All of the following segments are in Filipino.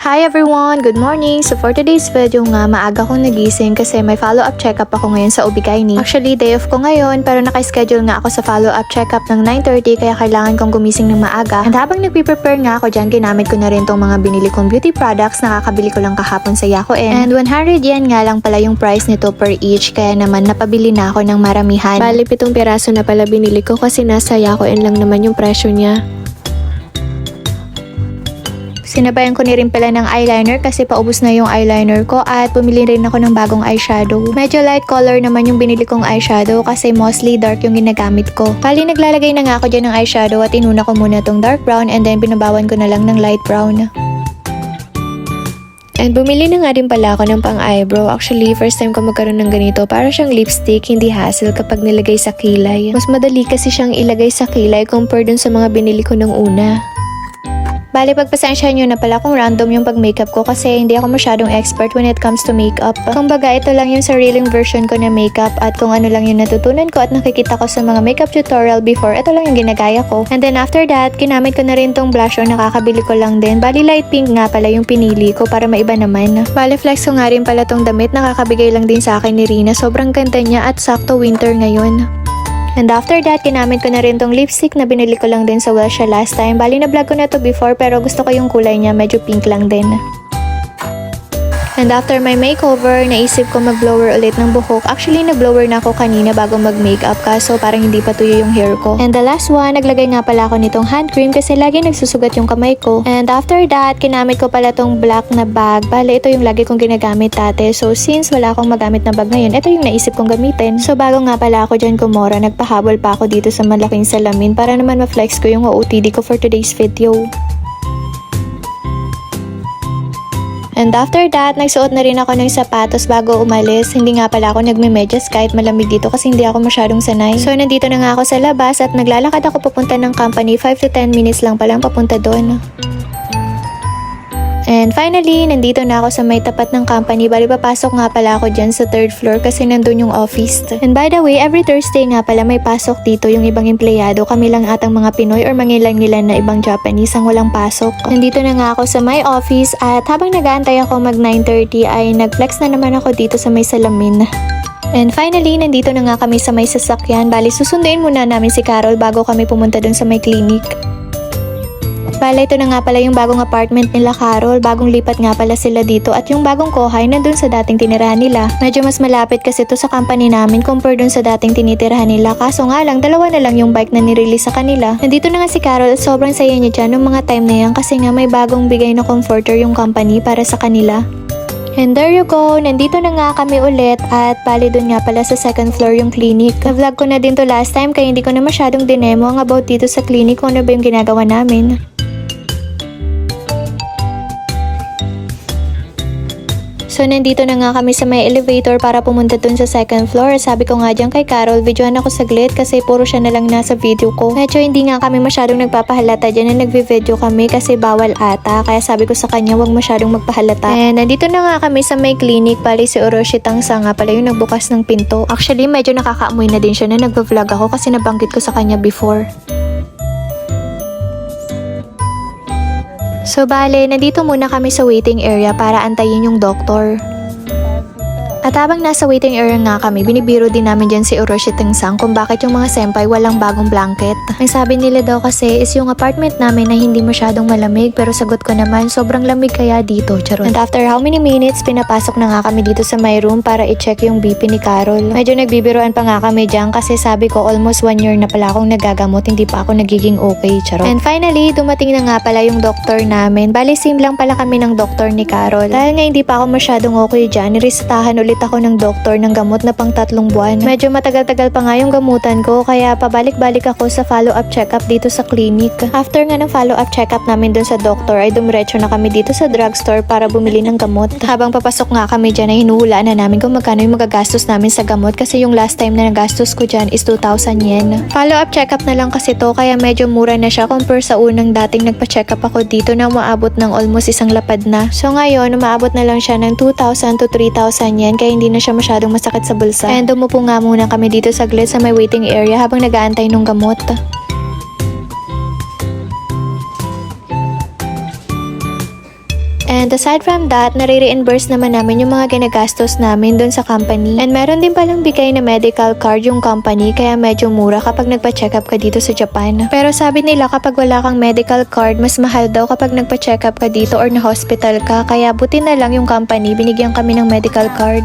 Hi everyone! Good morning! So for today's video nga, maaga akong nagising kasi may follow-up check-up ako ngayon sa OB-GYN. Actually, day off ko ngayon pero naka-schedule nga ako sa follow-up check-up ng 9:30 kaya kailangan kong gumising ng maaga. And habang nagpe-prepare nga ako dyan, ginamit ko na rin tong mga binili kong beauty products na kakabili ko lang kahapon sa Yakoen. And 100 yen nga lang pala yung price nito per each kaya naman napabili na ako ng maramihan. Bali, 7 piraso na pala binili ko kasi nasa Yakoen lang naman yung presyo niya. Sinabayan ko na rin pala ng eyeliner kasi paubos na yung eyeliner ko at bumili rin ako ng bagong eyeshadow. Medyo light color naman yung binili kong eyeshadow kasi mostly dark yung ginagamit ko. Bali naglalagay na nga ako dyan ng eyeshadow at inuna ko muna tong dark brown and then binabawan ko na lang ng light brown. And bumili na nga din pala ako ng pang eyebrow. Actually, first time ko magkaroon ng ganito. Para siyang lipstick, hindi hassle kapag nilagay sa kilay. Mas madali kasi siyang ilagay sa kilay compare dun sa mga binili ko nung una. Bali, pagpasensyahan nyo na pala kung random yung pag-makeup ko kasi hindi ako masyadong expert when it comes to makeup. Kumbaga, ito lang yung sariling version ko na makeup at kung ano lang yung natutunan ko at nakikita ko sa mga makeup tutorial before, ito lang yung ginagaya ko. And then after that, ginamit ko na rin tong blush on, nakakabili ko lang din. Bali, light pink nga pala yung pinili ko para maiba naman. Bali, flex ko nga rin pala tong damit, nakakabigay lang din sa akin ni Rina. Sobrang ganda niya at sakto winter ngayon. And after that, ginamit ko na rin tong lipstick na binili ko lang din sa Welsia last time. Bali, na-vlog ko na to before pero gusto ko yung kulay niya, medyo pink lang din. And after my makeover, naisip ko mag-blower ulit ng buhok. Actually, nag-blower na ako kanina bago mag-makeup kaso parang hindi pa tuyo yung hair ko. And the last one, naglagay nga pala ako nitong hand cream kasi lagi nagsusugat yung kamay ko. And after that, kinamit ko pala tong black na bag. Bale, ito yung lagi kong ginagamit dati. So since wala akong magamit na bag ngayon, ito yung naisip kong gamitin. So bago nga pala ako dyan kumora, nagpahabol pa ako dito sa malaking salamin para naman ma-flex ko yung OOTD ko for today's video. And after that, nagsuot na rin ako ng sapatos bago umalis. Hindi nga pala ako nagme-medyas kahit malamig dito kasi hindi ako masyadong sanay. So nandito na nga ako sa labas at naglalakad ako papunta ng company. 5 to 10 minutes lang palang papunta doon. And finally, nandito na ako sa may tapat ng company. Bali, papasok nga pala ako dyan sa 3rd floor kasi nandun yung office. And by the way, every Thursday nga pala may pasok dito yung ibang empleyado. Kami lang atang mga Pinoy or mangilan-ngilan na ibang Japanese ang walang pasok. Nandito na nga ako sa my office at habang nag-aantay ako mag 9:30 ay nag-flex na naman ako dito sa may salamin. And finally, nandito na nga kami sa may sasakyan. Bali, susunduin muna namin si Carol bago kami pumunta dun sa may clinic. Bale, ito na nga pala yung bagong apartment nila Carol. Bagong lipat nga pala sila dito at yung bagong kohay nandun sa dating tinirahan nila. Medyo mas malapit kasi to sa company namin compare dun sa dating tinitirahan nila. Kaso nga lang, dalawa na lang yung bike na nirelease sa kanila. Nandito na nga si Carol at sobrang saya niya dyan nung mga time na yan kasi nga may bagong bigay na comforter yung company para sa kanila. And there you go, nandito na nga kami ulit at bali dun nga pala sa 2nd floor yung clinic. Na-vlog ko na din to last time kaya hindi ko na masyadong dinemo ang about dito sa clinic kung ano ba yung ginagawa namin. So, nandito na nga kami sa may elevator para pumunta dun sa 2nd floor. Sabi ko nga dyan kay Carol, videoan ako saglit kasi puro siya na lang nasa video ko. Medyo hindi nga kami masyadong nagpapahalata dyan na nagvi-video kami kasi bawal ata. Kaya sabi ko sa kanya, wag masyadong magpahalata. And nandito na nga kami sa may clinic. Bali si Oroshi Tangsa nga pala yung nagbukas ng pinto. Actually, medyo nakakaamoy na din siya na nagvo-vlog ako kasi nabanggit ko sa kanya before. So bale, nandito muna kami sa waiting area para antayin yung doktor. At habang nasa waiting area nga kami, binibiro din namin dyan si Oroshi Tengsang kung bakit yung mga senpai walang bagong blanket. Ang sabi nila daw kasi is yung apartment namin na hindi masyadong malamig pero sagot ko naman sobrang lamig kaya dito, charot. And after how many minutes, pinapasok na nga kami dito sa my room para i-check yung BP ni Carol. Medyo nagbibiroan pa nga kami dyan kasi sabi ko almost 1 year na pala akong nagagamot, hindi pa ako nagiging okay, charot. And finally, dumating na nga pala yung doktor namin. Bali, same lang pala kami ng doktor ni Carol. Dahil nga hindi pa ako masyadong okay dyan, niresetahan ulit ako ng doktor ng gamot na pang 3 buwan. Medyo matagal-tagal pa nga yung gamutan ko kaya pabalik-balik ako sa follow-up check-up dito sa clinic. After nga ng follow-up check-up namin dun sa doktor ay dumiretso na kami dito sa drugstore para bumili ng gamot. Habang papasok nga kami dyan ay hinuhulaan na namin kung magkano yung magagastos namin sa gamot kasi yung last time na nagastos ko dyan is 2,000 yen. Follow-up check-up na lang kasi to kaya medyo mura na siya compare sa unang dating nagpa-check-up ako dito na umaabot ng almost isang lapad na. So ngayon, umaabot na lang siya ng 2,000 to 3,000 yen kaya hindi na siya masyadong masakit sa bulsa. And umupo nga muna kami dito saglit sa may waiting area habang nag-aantay ng gamot. And aside from that, nare-reimburse naman namin yung mga ginagastos namin dun sa company. And meron din palang bigay na medical card yung company kaya medyo mura kapag nagpa-check up ka dito sa Japan. Pero sabi nila kapag wala kang medical card, mas mahal daw kapag nagpa-check up ka dito or na-hospital ka. Kaya buti na lang yung company, binigyan kami ng medical card.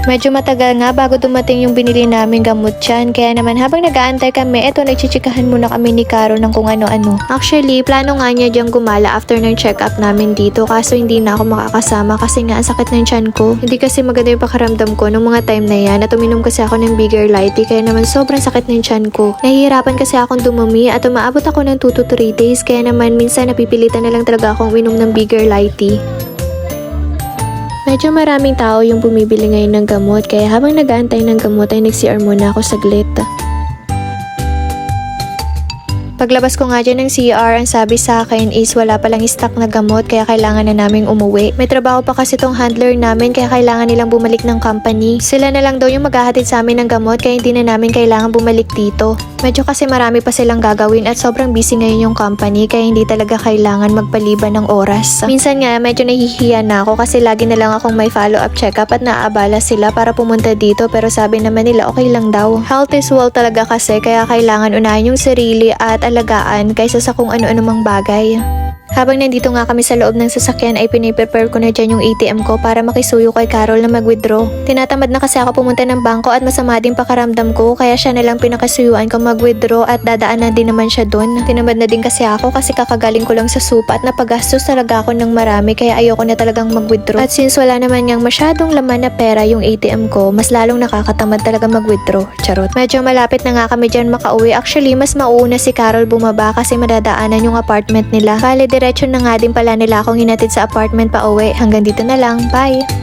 Medyo matagal nga bago dumating yung binili namin gamot dyan. Kaya naman habang nag-aantay kami, eto nagchichikahan muna kami ni Caro ng kung ano-ano. Actually, plano nga niya diyang gumala after ng check-up namin dito. Kaso hindi na ako makakasama kasi nga ang sakit ng tiyan ko. Hindi kasi maganda yung pakaramdam ko nung mga time na yan. At uminom kasi ako ng Bigger Lighty kaya naman sobrang sakit ng tiyan ko. Nahihirapan kasi akong dumumi at umaabot ako ng 2 to 3 days. Kaya naman minsan napipilitan na lang talaga akong uminom ng Bigger Lighty. Medyo maraming tao yung bumibili ngayon ng gamot kaya habang nag-aantay ng gamot ay nag-CR muna ako saglit. Paglabas ko nga dyan ng CR, ang sabi sa akin is wala palang stock na gamot kaya kailangan na naming umuwi. May trabaho pa kasi tong handler namin kaya kailangan nilang bumalik ng company. Sila na lang daw yung maghahatid sa amin ng gamot kaya hindi na namin kailangan bumalik dito. Medyo kasi marami pa silang gagawin at sobrang busy ngayon yung company kaya hindi talaga kailangan magpaliban ng oras. Minsan nga medyo nahihiya na ako kasi lagi na lang akong may follow-up check-up at naaabala sila para pumunta dito pero sabi naman nila okay lang daw. Health is wealth talaga kasi kaya kailangan unahin yung sarili at alagaan kaysa sa kung ano-ano mang bagay. Habang nandito nga kami sa loob ng sasakyan ay piniprepare ko na dyan yung ATM ko para makisuyo kay Carol na mag-withdraw. Tinatamad na kasi ako pumunta ng bangko at masama din pakaramdam ko kaya siya na lang pinakasuyuan ko mag-withdraw at dadaan na din naman siya dun. Tinamad na din kasi ako kasi kakagaling ko lang sa supa at napagastos talaga ako ng marami kaya ayoko na talagang mag-withdraw. At since wala naman niyang masyadong laman na pera yung ATM ko, mas lalong nakakatamad talaga mag-withdraw. Charot. Medyo malapit na nga kami dyan makauwi. Actually, mas mauuna si Carol bumaba kasi madadaanan yung apartment nila. Bale, diretso na nga din pala nila akong hinatid sa apartment pa uwi. Hanggang dito na lang. Bye!